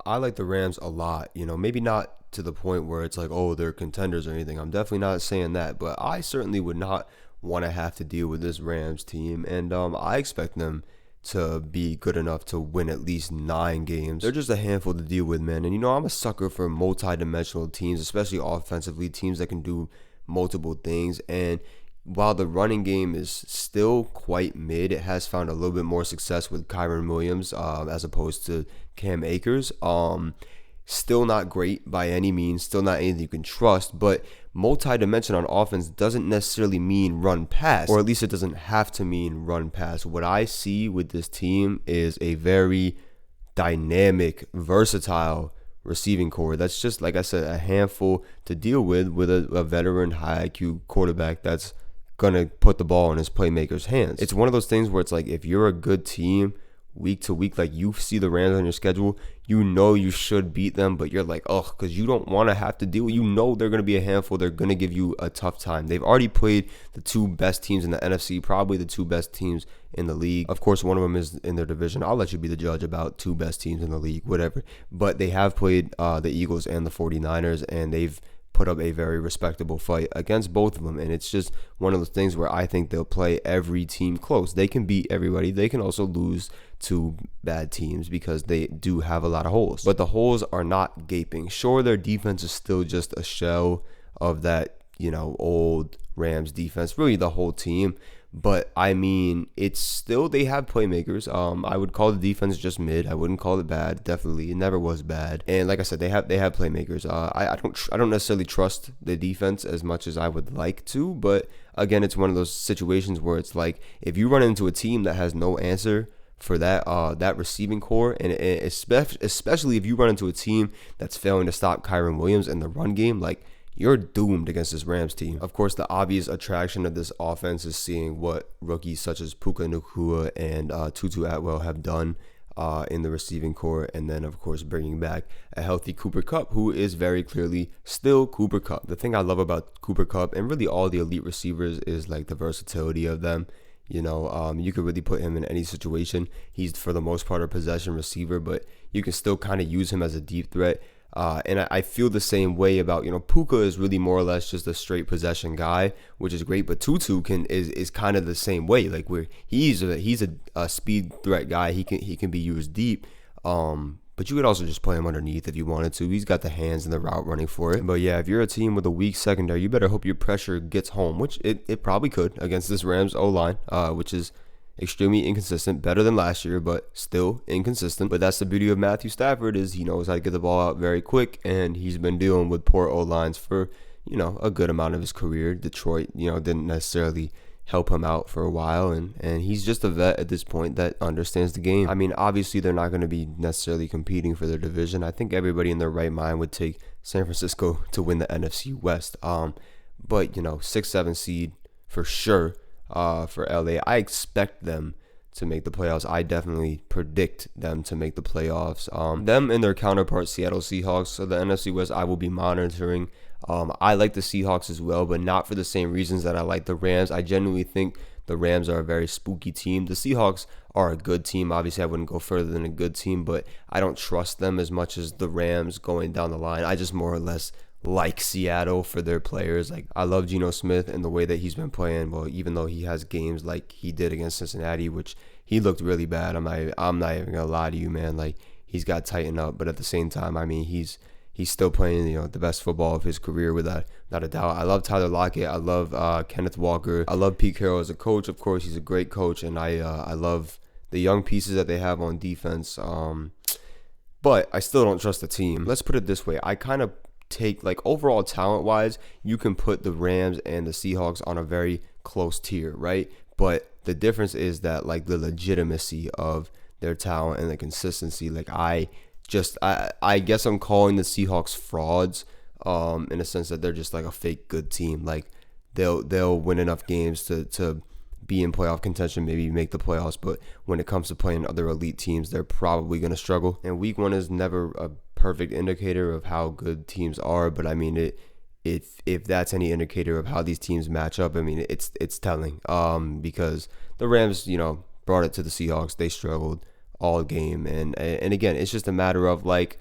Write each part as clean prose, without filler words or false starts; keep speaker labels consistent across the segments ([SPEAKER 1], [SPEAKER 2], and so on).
[SPEAKER 1] I like the Rams a lot. Maybe not to the point where it's like, oh, they're contenders or anything. I'm definitely not saying that, but I certainly would not want to have to deal with this Rams team, and I expect them to be good enough to win at least 9 games. They're just a handful to deal with, man. And I'm a sucker for multi-dimensional teams, especially offensively, teams that can do multiple things. And while the running game is still quite mid, it has found a little bit more success with Kyron Williams as opposed to Cam Akers. Still not great by any means, still not anything you can trust, but multi-dimension on offense doesn't necessarily mean run pass, or at least it doesn't have to mean run pass. What I see with this team is a very dynamic, versatile receiving core. That's just, like I said, a handful to deal with a veteran, high IQ quarterback that's going to put the ball in his playmakers' hands. It's one of those things where it's like, if you're a good team week to week, like you see the Rams on your schedule, you should beat them, but you're like, oh, because you don't want to have to deal. They're going to be a handful. They're going to give you a tough time. They've already played the 2 best teams in the NFC, probably the 2 best teams in the league. Of course, one of them is in their division. I'll let you be the judge about 2 best teams in the league, whatever. But they have played the Eagles and the 49ers, and they've put up a very respectable fight against both of them. And it's just one of those things where I think they'll play every team close. They can beat everybody. They can also lose to bad teams because they do have a lot of holes. But the holes are not gaping. Sure, their defense is still just a shell of that, old Rams defense, really the whole team. But I mean, it's still, they have playmakers. I would call the defense just mid. I wouldn't call it bad. Definitely, it never was bad. And like I said, they have playmakers. I don't necessarily trust the defense as much as I would like to. But again, it's one of those situations where it's like, if you run into a team that has no answer for that receiving core, and especially if you run into a team that's failing to stop Kyron Williams in the run game, like, you're doomed against this Rams team. Of course, the obvious attraction of this offense is seeing what rookies such as Puka Nacua and Tutu Atwell have done in the receiving core, and then, of course, bringing back a healthy Cooper Kupp, who is very clearly still Cooper Kupp. The thing I love about Cooper Kupp and really all the elite receivers is like the versatility of them. You could really put him in any situation. He's, for the most part, a possession receiver, but you can still kind of use him as a deep threat. And I feel the same way about, Puka is really more or less just a straight possession guy, which is great. But Tutu is kind of the same way, like where he's a speed threat guy. He can be used deep. But you could also just play him underneath if you wanted to. He's got the hands and the route running for it. But yeah, if you're a team with a weak secondary, you better hope your pressure gets home, which it probably could against this Rams O-line, which is extremely inconsistent, better than last year, but still inconsistent. But that's the beauty of Matthew Stafford, is he knows how to get the ball out very quick, and he's been dealing with poor O-lines for, a good amount of his career. Detroit, didn't necessarily help him out for a while, and he's just a vet at this point that understands the game. I mean, obviously they're not going to be necessarily competing for their division. I think everybody in their right mind would take San Francisco to win the NFC West. But 6-7 seed for sure. For LA, I expect them to make the playoffs. I definitely predict them to make the playoffs. Them and their counterpart Seattle Seahawks. So the NFC West, I will be monitoring. I like the Seahawks as well, but not for the same reasons that I like the Rams. I genuinely think the Rams are a very spooky team. The Seahawks are a good team. Obviously, I wouldn't go further than a good team, but I don't trust them as much as the Rams going down the line. I just more or less like Seattle for their players. Like, I love Geno Smith and the way that he's been playing. Well, even though he has games like he did against Cincinnati, which he looked really bad. I'm not even gonna lie to you, man. Like, he's got to tighten up. But at the same time, I mean, he's still playing, the best football of his career without a doubt. I love Tyler Lockett. I love Kenneth Walker. I love Pete Carroll as a coach. Of course, he's a great coach, and I love the young pieces that they have on defense. But I still don't trust the team. Let's put it this way. I kind of take, like, overall talent wise, you can put the Rams and the Seahawks on a very close tier, right? But the difference is that, like, the legitimacy of their talent and the consistency. Like, I guess I'm calling the Seahawks frauds, in a sense that they're just like a fake good team. Like, they'll win enough games to be in playoff contention, maybe make the playoffs, but when it comes to playing other elite teams, they're probably going to struggle. And week 1 is never a perfect indicator of how good teams are, but I mean, if that's any indicator of how these teams match up, I mean, it's telling, because the Rams, brought it to the Seahawks. They struggled all game, and again, it's just a matter of, like,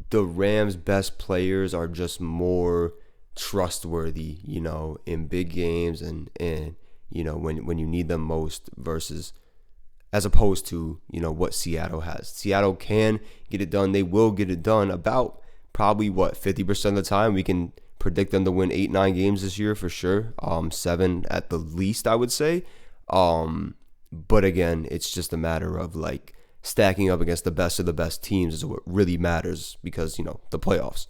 [SPEAKER 1] the Rams' best players are just more trustworthy, in big games and when you need them most versus as opposed to, what Seattle has. Seattle can get it done. They will get it done about probably 50% of the time. We can predict them to win 8-9 games this year for sure. 7 at the least, I would say. But again, it's just a matter of like stacking up against the best of the best teams is what really matters because, the playoffs.